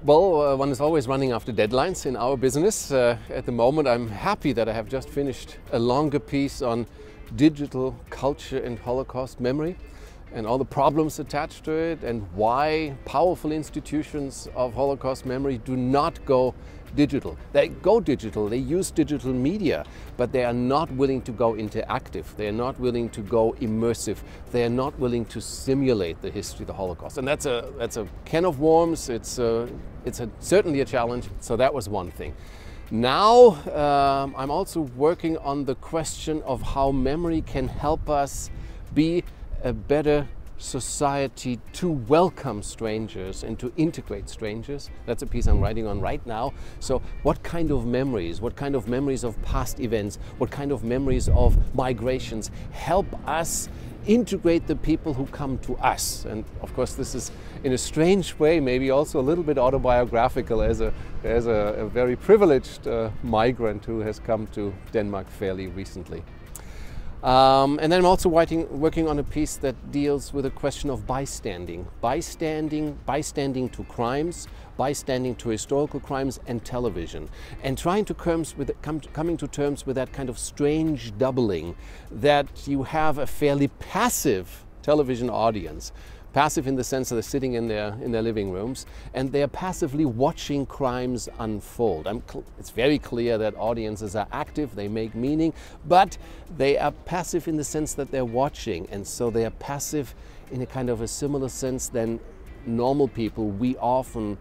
Well, one is always running after deadlines in our business. At the moment, I'm happy that I have just finished a longer piece on digital culture and Holocaust memory and all the problems attached to it, and why powerful institutions of Holocaust memory do not go digital. They go digital, they use digital media, but they are not willing to go interactive. They are not willing to go immersive. They are not willing to simulate the history of the Holocaust. And that's a can of worms. It's certainly a challenge. So that was one thing. Now I'm also working on the question of how memory can help us be a better society to welcome strangers and to integrate strangers. That's a piece I'm writing on right now. So what kind of memories of past events, what kind of memories of migrations help us integrate the people who come to us? And of course this is in a strange way maybe also a little bit autobiographical as a very privileged migrant who has come to Denmark fairly recently. And then I'm also working on a piece that deals with the question of bystanding to crimes, bystanding to historical crimes and television, and trying to coming to terms with that kind of strange doubling that you have a fairly passive television audience. Passive in the sense that they're sitting in their living rooms and they're passively watching crimes unfold. It's very clear that audiences are active, they make meaning, but they are passive in the sense that they're watching, and so they are passive in a kind of a similar sense than normal people. We often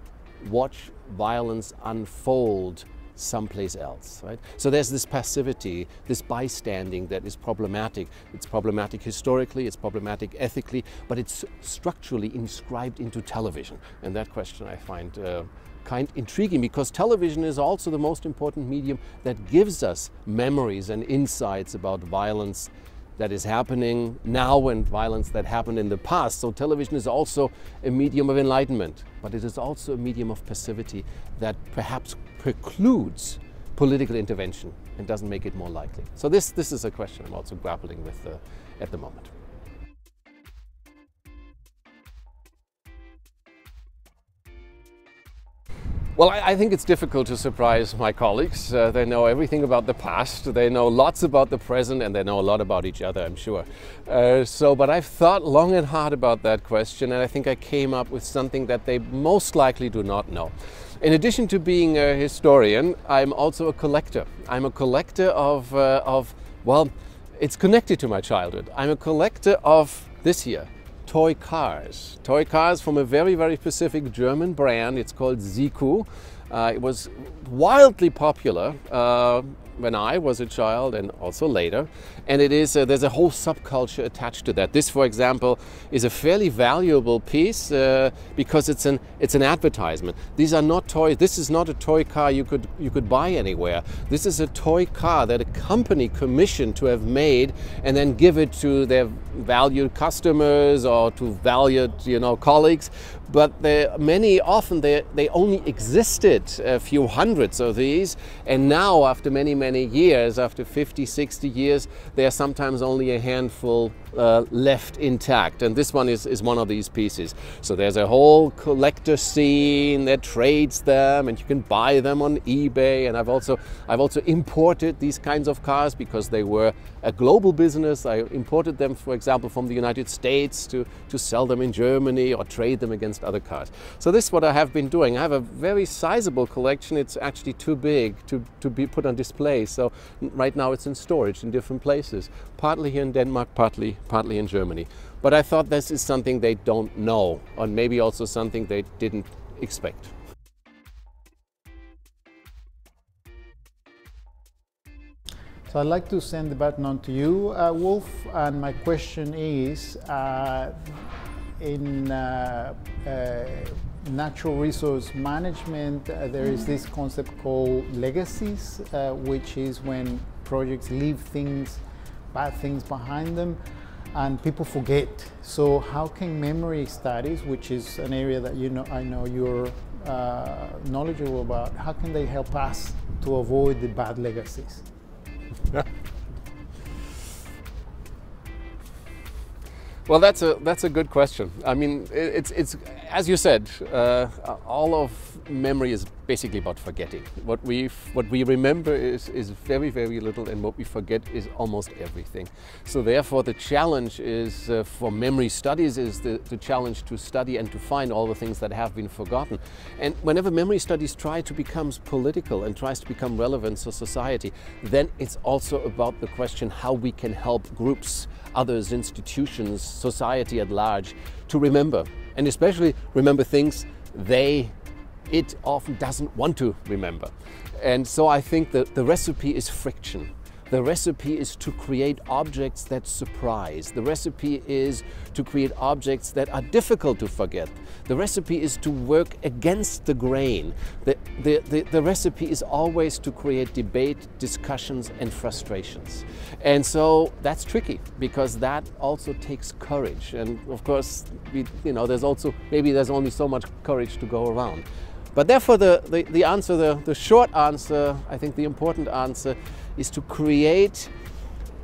watch violence unfold someplace else, right? So there's this passivity, this bystanding that is problematic. It's problematic historically, it's problematic ethically, but it's structurally inscribed into television. And that question I find kind intriguing, because television is also the most important medium that gives us memories and insights about violence that is happening now and violence that happened in the past. So television is also a medium of enlightenment, but it is also a medium of passivity that perhaps precludes political intervention and doesn't make it more likely. So this is a question I'm also grappling with at the moment. Well, I think it's difficult to surprise my colleagues. They know everything about the past, they know lots about the present, and they know a lot about each other, I'm sure. But I've thought long and hard about that question, and I think I came up with something that they most likely do not know. In addition to being a historian, I'm also a collector. I'm a collector of well, it's connected to my childhood. I'm a collector of, this here, toy cars. Toy cars from a very, very specific German brand. It's called Siku. It was wildly popular when I was a child and also later. And it is there's a whole subculture attached to that. This, for example, is a fairly valuable piece because it's an advertisement. These are not toys. This is not a toy car you could buy anywhere. This is a toy car that a company commissioned to have made and then give it to their valued customers or to valued colleagues. But often they only existed a few hundreds of these, and now after many years, after 50, 60 years, there are sometimes only a handful left intact, and this one is one of these pieces. So there's a whole collector scene that trades them, and you can buy them on eBay. And I've also imported these kinds of cars because they were a global business. I imported them, for example, from the United States to sell them in Germany or trade them against other cars. So this is what I have been doing. I have a very sizable collection. It's actually too big to be put on display. So right now it's in storage in different places, partly here in Denmark, partly in Germany. But I thought this is something they don't know, or maybe also something they didn't expect. So I'd like to send the baton on to you, Wulf, and my question is, in natural resource management, there is this concept called legacies, which is when projects leave bad things behind them, and people forget. So how can memory studies, which is an area that I know you're knowledgeable about, how can they help us to avoid the bad legacies? Well, that's a good question. I mean, it's as you said, all of memory is basically about forgetting. What we remember is very, very little, and what we forget is almost everything. So therefore the challenge is, for memory studies, is the challenge to study and to find all the things that have been forgotten. And whenever memory studies try to become political and tries to become relevant to society, then it's also about the question how we can help groups, others, institutions, society at large to remember, and especially remember things it often doesn't want to remember. And so I think that the recipe is friction. The recipe is to create objects that surprise. The recipe is to create objects that are difficult to forget. The recipe is to work against the grain. The recipe is always to create debate, discussions, and frustrations. And so that's tricky, because that also takes courage. And of course, there's only so much courage to go around. But therefore the answer, the short answer, I think the important answer, is to create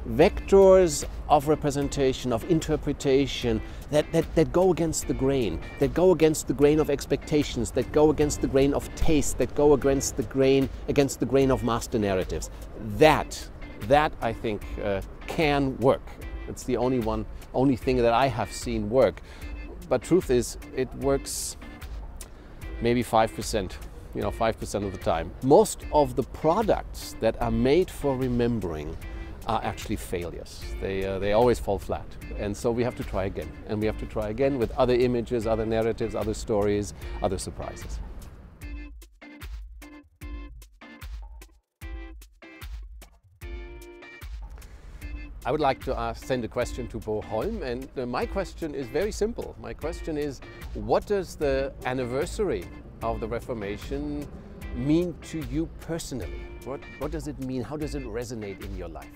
vectors of representation, of interpretation that go against the grain, of expectations, that go against the grain of taste, that go against the grain of master narratives. That I think can work. It's the only thing that I have seen work. But truth is, it works maybe 5%, 5% of the time. Most of the products that are made for remembering are actually failures. They always fall flat. And so we have to try again. And we have to try again with other images, other narratives, other stories, other surprises. I would like to send a question to Bo Holm, and my question is very simple. My question is, what does the anniversary of the Reformation mean to you personally? What does it mean? How does it resonate in your life?